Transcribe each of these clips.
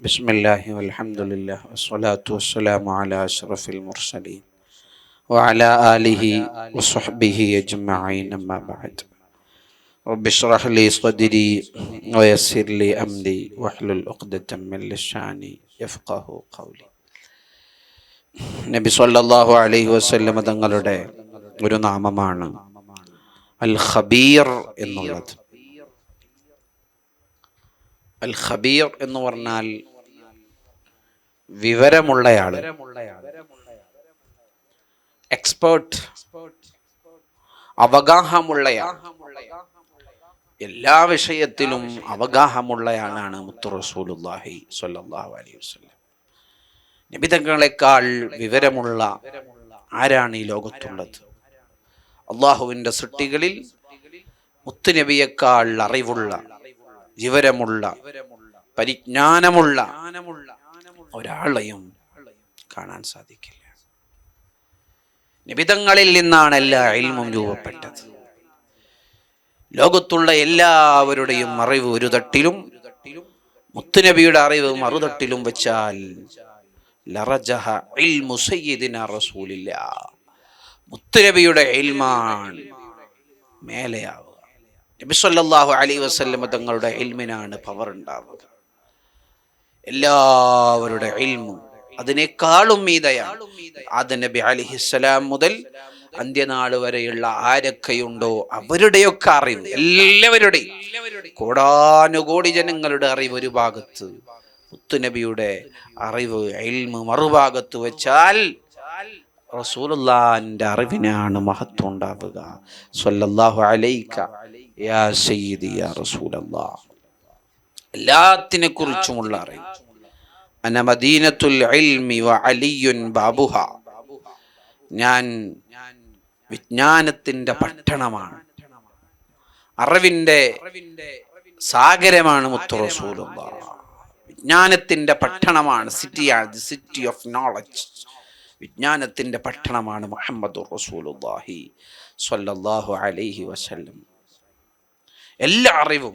ബിസ്മില്ലാഹി വൽഹംദുലില്ലാഹി വസ്സലാത്തു വസ്സലാമു അലാ അഷ്റഫിൽ മുർസലീൻ വഅലാ ആലിഹി വസ്വഹ്ബിഹി അജ്മഈൻ അമ്മാ ബഅദ്. റബ്ബി ഇശ്റഹ് ലി സദ്രി വയസ്സിർ ലി അംരി വഹ്ലുൽ ഉഖ്ദതം മിൻ ലിസാനി യഫ്ഖഹു ഖൗലി. നബി സല്ലല്ലാഹു അലൈഹി വസല്ലം തങ്ങളുടെ ഒരു നാമമാണ് അൽ ഖബീർ എന്നുള്ളത്. അൽ ഖബീർ എന്ന് പറഞ്ഞാൽ വിവരമുള്ളയാള്, എക്സ്പേർട്ട്, അവഗാഹമുള്ളയാൾ. എല്ലാ വിഷയത്തിലും അവഗാഹമുള്ളയാളാണ് മുത്തു റസൂലുള്ളാഹി സ്വല്ലല്ലാഹു അലൈഹി വസല്ലം. നബി തങ്ങളെക്കാൾ വിവരമുള്ള ആരാണ് ഈ ലോകത്തുള്ളത്? അള്ളാഹുവിൻ്റെ സൃഷ്ടികളിൽ മുത്തുനബിയേക്കാൾ അറിവുള്ള, വിവരമുള്ള, പരിജ്ഞാനമുള്ള ഒരാളെയും കാണാൻ സാധിക്കില്ല. നിബിതങ്ങളിൽ നിന്നാണ് എല്ലാ ഇൽമും രൂപപ്പെട്ടത്. ലോകത്തുള്ള എല്ലാവരുടെയും അറിവ് ഒരു തട്ടിലും മുത്തുനബിയുടെ അറിവ് മറുതട്ടിലും വെച്ചാൽ ലറജഹ ഇൽമു സയ്യിദിന റസൂലില്ലാഹ്, മുത്തുനബിയുടെ ഇൽമാണ് മേലെയാവുക. നബി സല്ലല്ലാഹു അലൈഹി വസല്ലം തങ്ങളുടെ ഇൽമിനാണ് പവർ ഉണ്ടാവുക. എല്ലാവരുടെ ഇൽമും അതിനേക്കാളും മീതയാണ്. ആദം നബി അലൈഹിസ്സലാം മുതൽ അന്ത്യനാൾ വരെയുള്ള ആരൊക്കെയുണ്ടോ അവരുടെയൊക്കെ അറിവ്, എല്ലാവരുടെയും കോടാനുകോടി ജനങ്ങളുടെ അറിവ് ഒരു ഭാഗത്ത്, മുത്തുനബിയുടെ അറിവ് ഇൽമ് മറുഭാഗത്ത് വെച്ചാൽ റസൂലുള്ളാഹിന്റെ അറിവിനാണ് മഹത്വം ഉണ്ടാവുക. സ്വല്ലല്ലാഹു അലൈക യാ സയ്യിദി യാ റസൂലല്ലാഹ്. എല്ലാത്തിനെ കുറിച്ചുമുള്ള അറിവ്. അന മദീനത്തുൽ ഇൽമി വ അലിയുൻ ബാബുഹ, ഞാൻ വിജ്ഞാനത്തിന്റെ പട്ടണമാണ്, അറിവിന്റെ സാഗരമാണ് മുത്തു റസൂലുള്ളാഹ്. വിജ്ഞാനത്തിന്റെ പട്ടണമാണ്, സിറ്റിയാണ്, ദി സിറ്റി ഓഫ് നോളജ്. വിജ്ഞാനത്തിന്റെ പട്ടണമാണ് മുഹമ്മദുർ റസൂലുള്ളാഹി സ്വല്ലല്ലാഹു അലൈഹി വസല്ലം. എല്ലാ അറിവും,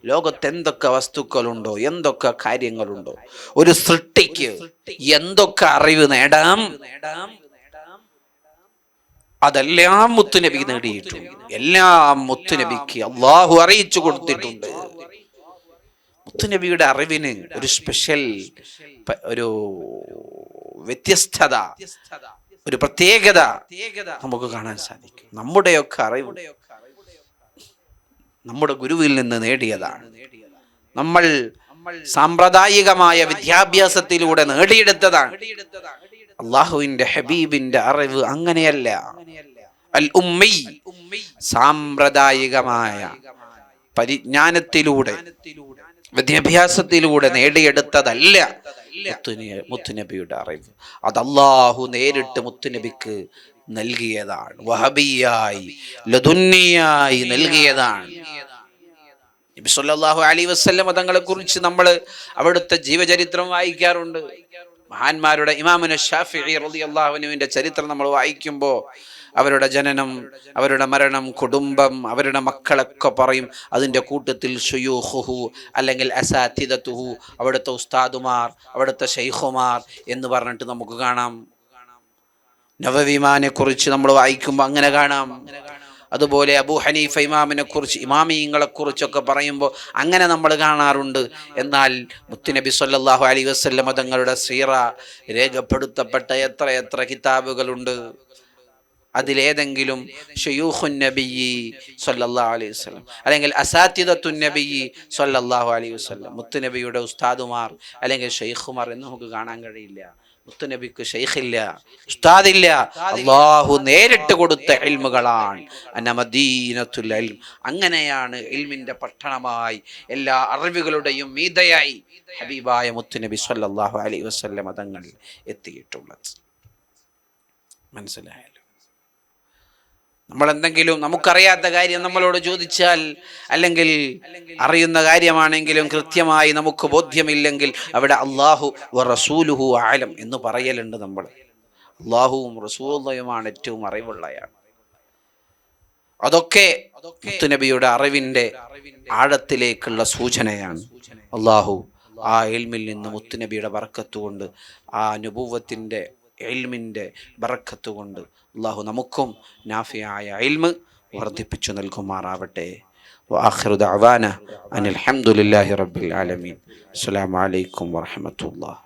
ലോകത്ത് എന്തൊക്കെ വസ്തുക്കളുണ്ടോ, എന്തൊക്കെ കാര്യങ്ങളുണ്ടോ, ഒരു സൃഷ്ടിക്ക് എന്തൊക്കെ അറിവ് നേടാം, അതെല്ലാം മുത്തുനബി നേടിയിട്ടുണ്ട്. എല്ലാം മുത്തുനബിക്ക് അള്ളാഹു അറിയിച്ചു കൊടുത്തിട്ടുണ്ട്. മുത്തുനബിയുടെ അറിവിന് ഒരു സ്പെഷ്യൽ, ഒരു വ്യത്യസ്തത, ഒരു പ്രത്യേകത നമുക്ക് കാണാൻ സാധിക്കും. നമ്മുടെയൊക്കെ അറിവ് നമ്മുടെ ഗുരുവിൽ നിന്ന് നേടിയതാണ്. നമ്മൾ സാമ്പ്രദായികമായ വിദ്യാഭ്യാസത്തിലൂടെ നേടിയെടുത്തതാണ്. അള്ളാഹുവിന്റെ ഹബീബിന്റെ അറിവ് അങ്ങനെയല്ല. അൽ ഉമ്മി, സാമ്പ്രദായികമായ പരിജ്ഞാനത്തിലൂടെ, വിദ്യാഭ്യാസത്തിലൂടെ നേടിയെടുത്തതല്ല മുത്തുനബിയുടെ അറിവ്. അത് അള്ളാഹു നേരിട്ട് മുത്തുനബിക്ക് നൽകിയതാണ്, വഹബിയായി, ലദുന്നിയായി നൽകിയതാണ്. നബി സല്ലല്ലാഹു അലൈഹി വസല്ലം തങ്ങളെ കുറിച്ച് നമ്മൾ അവിടുത്തെ ജീവചരിത്രം വായിക്കാറുണ്ട്. മഹാന്മാരുടെ ഇമാമുന ശാഫിഈ റളിയല്ലാഹു അൻഹുവിന്റെ ചരിത്രം നമ്മൾ വായിക്കുമ്പോൾ അവരുടെ ജനനം, അവരുടെ മരണം, കുടുംബം, അവരുടെ മക്കളൊക്കെ പറയും. അതിൻ്റെ കൂട്ടത്തിൽ ശുയൂഖുഹു അല്ലെങ്കിൽ അസാതിദതുഹു, അവിടുത്തെ ഉസ്താദുമാർ, അവിടുത്തെ ശൈഖുമാർ എന്ന് പറഞ്ഞിട്ട് നമുക്ക് കാണാം. നവവിമാനെ കുറിച്ച് നമ്മൾ വായിക്കുമ്പോൾ അങ്ങനെ കാണാം. അതുപോലെ അബൂ ഹനീഫ ഇമാമിനെ കുറിച്ച്, ഇമാമിയങ്ങളെ കുറിച്ചൊക്കെ പറയുമ്പോൾ അങ്ങനെ നമ്മൾ കാണാറുണ്ട്. എന്നാൽ മുത്തുനബി സല്ലല്ലാഹു അലൈഹി വസല്ലം തങ്ങളുടെ സീറ രേഖപ്പെടുത്തപ്പെട്ട എത്ര എത്ര കിതാബുകളുണ്ട്. അതിലേതെങ്കിലും ശുയൂഖുൻ നബിയ്യി സല്ലല്ലാഹു അലൈഹി വസല്ലം അല്ലെങ്കിൽ അസാതിദത്തുൻ നബിയ്യി സല്ലല്ലാഹു അലൈഹി വസല്ലം, മുത്തുനബിയുടെ ഉസ്താദുമാർ അല്ലെങ്കിൽ ഷെയ്ഖുമാർ എന്ന് നമുക്ക് കാണാൻ കഴിയില്ല. മുത്തുനബിക്ക് ഷെയ്ഖില്ല, ഉസ്താദില്ല. അല്ലാഹു നേരിട്ട് കൊടുത്ത ഇൽമുകളാണ്. അന മദീനത്തുൽ ഇൽം. അങ്ങനെയാണ് ഇൽമിന്റെ പട്ടണമായി, എല്ലാ അറിവുകളുടെയും മീതയായി ഹബീബായ മുത്തുനബി സല്ലല്ലാഹു അലൈഹി വസല്ലം തങ്ങൾ എത്തിയിട്ടുള്ളത്. മനസ്സിലായല്ലോ? നമ്മൾ എന്തെങ്കിലും നമുക്കറിയാത്ത കാര്യം നമ്മളോട് ചോദിച്ചാൽ, അല്ലെങ്കിൽ അറിയുന്ന കാര്യമാണെങ്കിലും കൃത്യമായി നമുക്ക് ബോധ്യമില്ലെങ്കിൽ അവിടെ അല്ലാഹു വ റസൂലുഹു അഅലം എന്ന് പറയലുണ്ട്. നമ്മൾ അല്ലാഹുവും റസൂലുള്ളാഹിയുമാണ് ഏറ്റവും അറിവുള്ളയാൾ. അതൊക്കെ മുത്തുനബിയുടെ അറിവിന്റെ ആഴത്തിലേക്കുള്ള സൂചനയാണ്. അല്ലാഹു ആ ഇൽമിൽ നിന്ന് മുത്തുനബിയുടെ ബറക്കത്ത് കൊണ്ട്, ആ നുബുവത്തിൻ്റെ ഇൽമിൻ്റെ ബറക്കത്ത് കൊണ്ട് അള്ളാഹു നമുക്കും നാഫിയായ ഇൽമ് വർദ്ധിപ്പിച്ചു നൽകുമാറാവട്ടെ. വആഖിറു ദഅവാന അനിൽ ഹംദുലില്ലാഹി റബ്ബിൽ ആലമീൻ. അസ്സലാമു അലൈക്കും വറഹ്മത്തുള്ളാഹി.